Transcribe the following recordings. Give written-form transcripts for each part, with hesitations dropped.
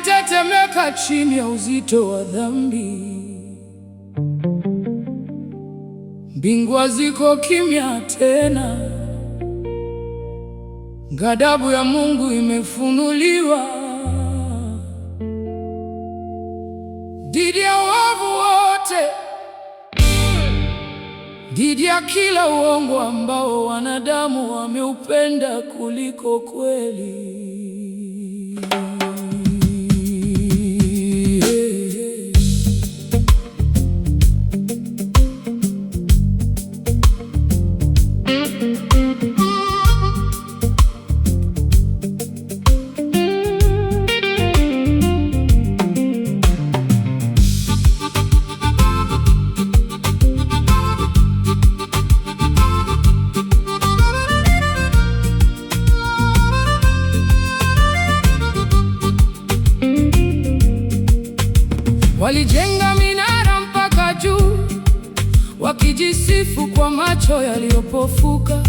inatetemeka chini ya uzito wa dhambi. Mbingu haziko kimya tena, ghadhabu ya Mungu imefunuliwa dhidi ya waovu wote, dhidi ya kila uongo ambao wanadamu wameupenda kuliko kweli. Walijenga minara mpaka juu, wakijisifu kwa macho yaliyopofuka.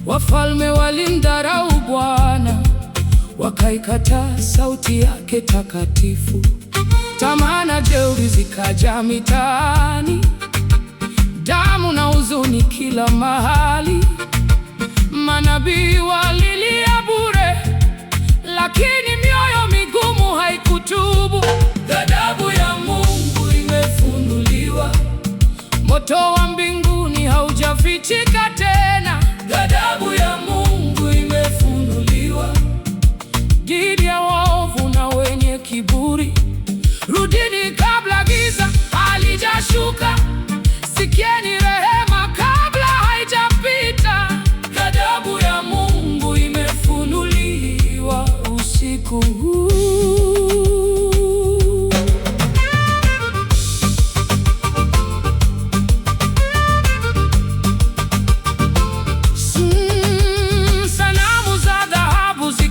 Wafalme walimdharau Bwana, wakaikataa sauti yake takatifu. Tamaa na jeuri zikaja mitaani, damu na huzuni kila mahali. Manabii walilia bure, lakini mioyo migumu haikutubu. Ghadhabu ya Mungu imefunuliwa, moto wa mbinguni haujafichika tena. Ghadhabu ya Mungu imefunuliwa dhidi ya waovu na wenye kiburi. Rudini kabla giza halijashuka, sikieni rehema kabla haijapita. Ghadhabu ya Mungu imefunuliwa usiku huu.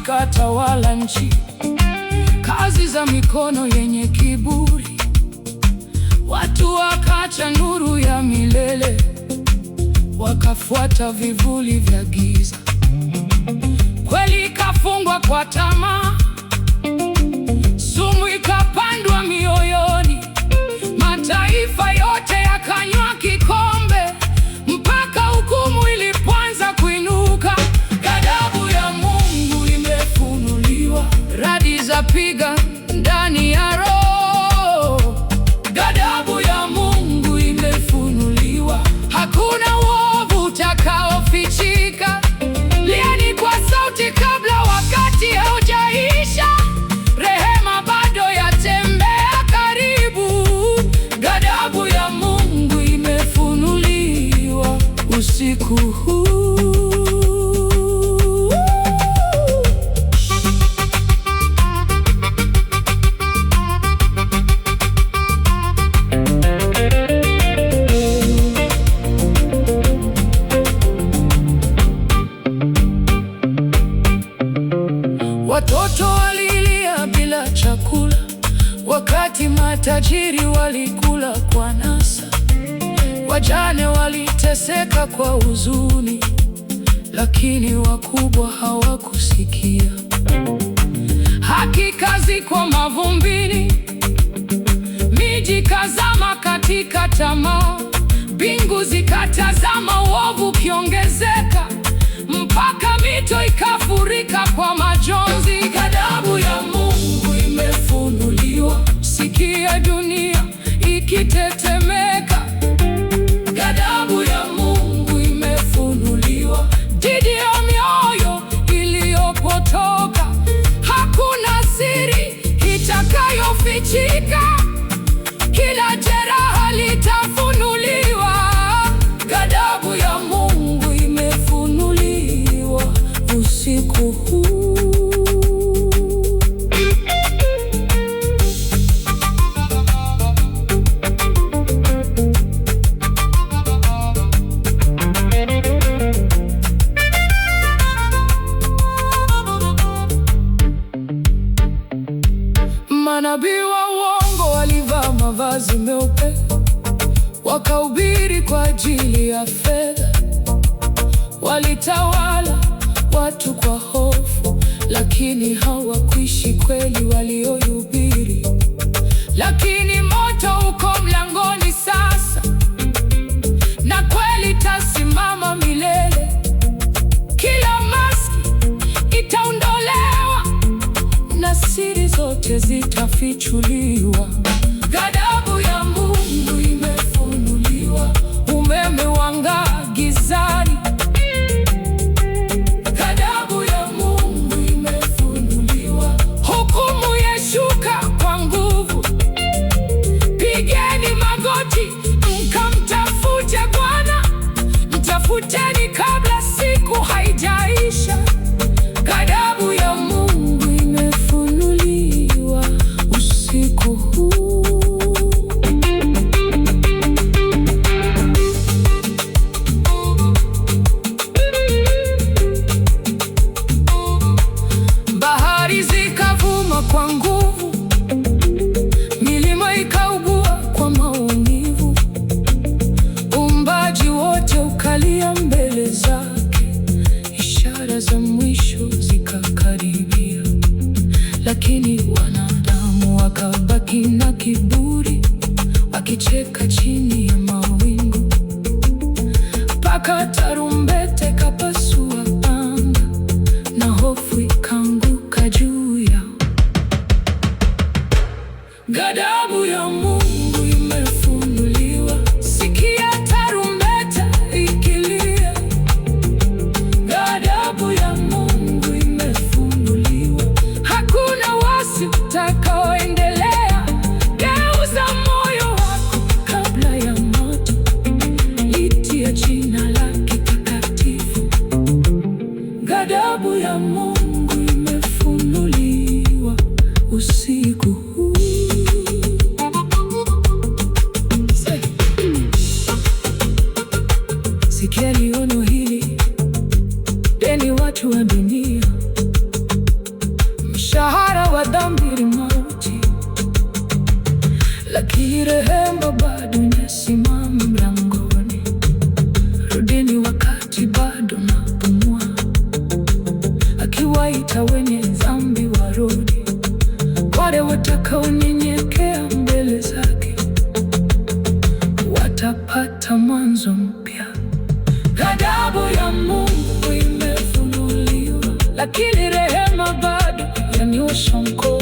Katawala nchi, kazi za mikono yenye kiburi. Watu wakacha nuru ya milele, wakafuata vivuli vya giza. Kweli ikafungwa kwa tamaa, sumu ikapandwa mioyoni. Mataifa yote yakanywa kikombe, mpaka hukumu ilipoanza kuinuka. Ghadhabu ya Mungu imefunuliwa, radi zapiga ndani ya roho. Ghadhabu ya Mungu imefunuliwa, hakuna uovu utakaofichika. Lieni kwa sauti kabla wakati haujaisha, rehema bado yatembea karibu. Ghadhabu ya Mungu imefunuliwa usiku huu. Watoto walilia bila chakula, wakati matajiri walikula kwa nasa. Wajane waliteseka kwa huzuni, lakini wakubwa hawakusikia. Haki ziko mavumbini, miji kazama katika tamaa. Mbingu zikatazama uovu ukiongezeka, mpaka mito ikafurika kwa majonzi. Ghadhabu ya Mungu imefunuliwa, sikia dunia ikitetemeka. Ghadhabu ya Mungu imefunuliwa dhidi ya mioyo iliyopotoka. Hakuna siri itakayofichika, kila jeraha litafunuliwa. Ghadhabu ya Mungu imefunuliwa usiku huu. Manabii wa uongo walivaa mavazi meupe, wakahubiri kwa ajili ya fedha. Walitawala watu kwa hofu, lakini hawakuishi kweli waliohubiri. Lakini moto uko mlangoni sasa, na kweli itasimama milele. Kila maski itaondolewa na siri zote zitafichuliwa. Ghadhabu ya Mungu imefunuliwa, umeme wang'aa gizani. Ghadhabu ya Mungu imefunuliwa, hukumu yashuka kwa nguvu. Pigeni magoti mkamtafute Bwana, mtafuteni kabla siku haijaisha. Ghadhabu ya Mungu imefunuliwa usiku huu. Bahari zikavuma kwa nguvu, milima ikaugua kwa maumivu. Uumbaji wote ukalia mbele zake, ishara za mwisho zikakaribia. Lakini wanadamu wakabaki na kiburi, wakicheka chini ya mawingu, mpaka tarumbete kapasua anga na hofu ikaanguka juu yao. Ghadhabu ya Mungu imefunuliwa, sikia tarumbeta ikilia. Ghadhabu ya Mungu imefunuliwa, hakuna uasi utakaoendelea. Geuza moyo wako kabla ya moto, litia jina lake takatifu. Ghadhabu ya Mungu imefunuliwa usiku huu. Sikieni ono hili, enyi watu wa dunia. Mshahara wa dhambi ni mauti, lakini rehema bado inasimama mlangoni. Rudini wakati bado napumua, akiwaita wenye dhambi warudi. Wale watakaonyenyekea mbele zake watapata mwanzo mpya. Ghadhabu ya Mungu imefunuliwa, lakini rehema bado yanyosha mkono.